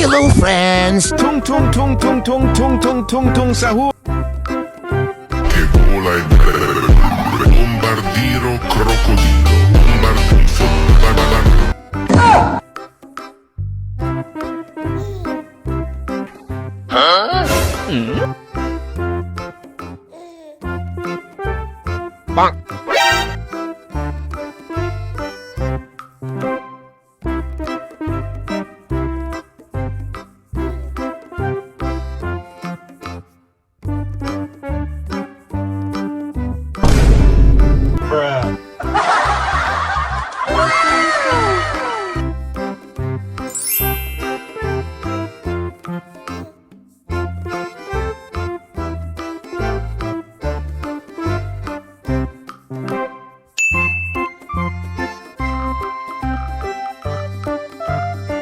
Hello friends. Tung tung tung tung tung tung tung tung tung sahur. Che vola e bombardiro crocodilo. Bombardiro. Bang.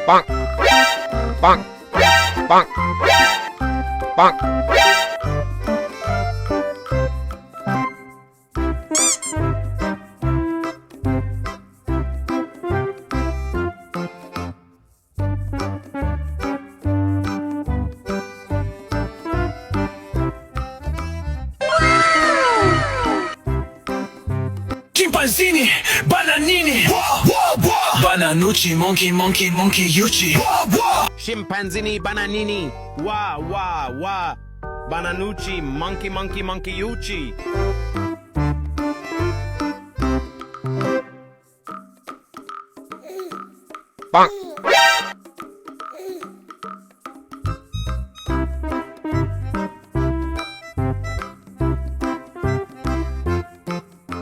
Bang. Bang. Bang. Bang. Simpansini Bananini Bananucci monkey yuchi Simpansini Bananini. Wa. Bananucci monkey yuchi. Bang.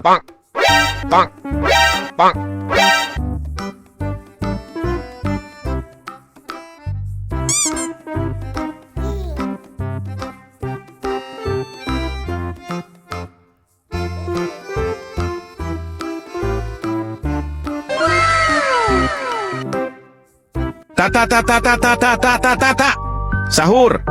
Bang. Bang. Bang. Ta. Sahur.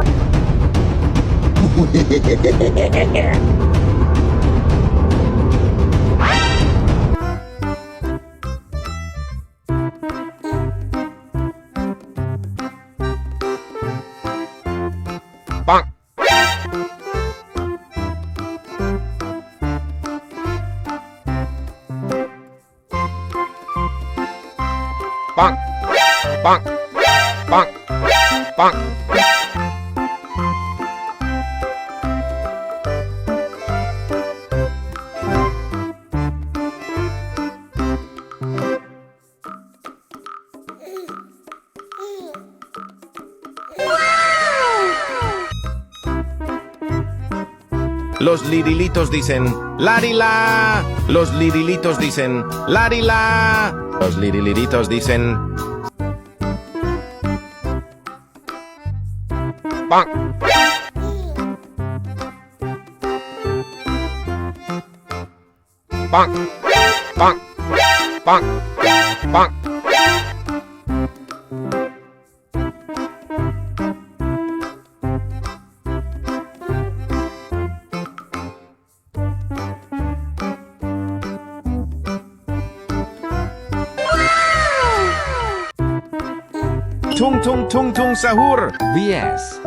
Bang. Bang. Bang. Bang. Bang. Los lirilitos dicen larila. Los lirilitos dicen larila. Los liriliritos dicen bang. Bang. Bang. Bang. Bang. Tung tung sahur. VS.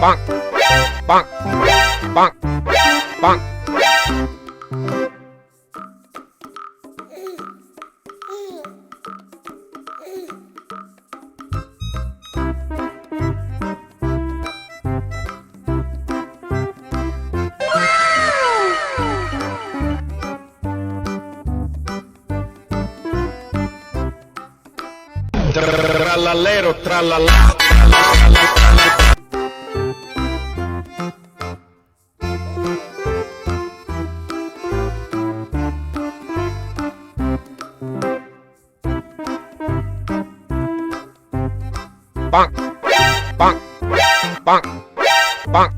Bang. Bang. Bang. Bang. Tralalero, tralala. Bang. Bang. Bang. Bang.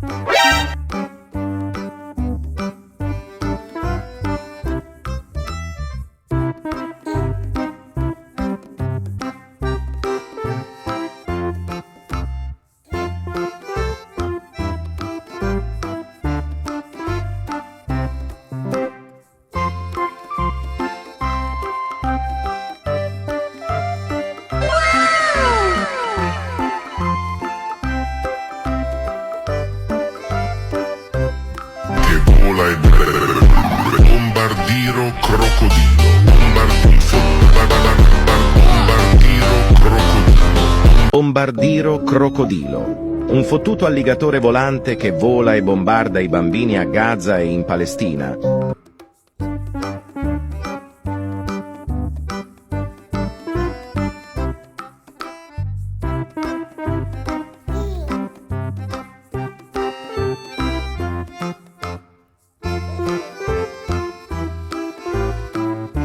Bombardiro crocodilo. Un fottuto alligatore volante che vola e bombarda i bambini a Gaza e in Palestina.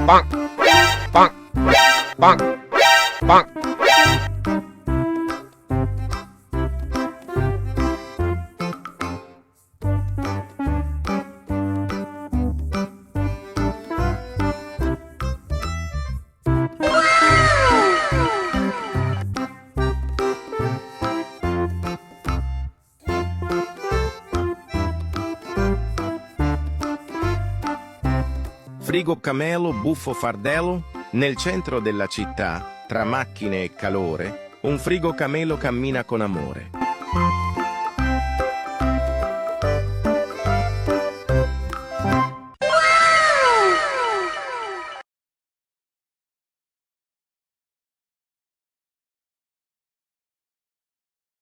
Bonk, bonk, bonk, bonk. Frigo Camelo, buffo fardello, nel centro della città, tra macchine e calore, un Frigo Camelo cammina con amore.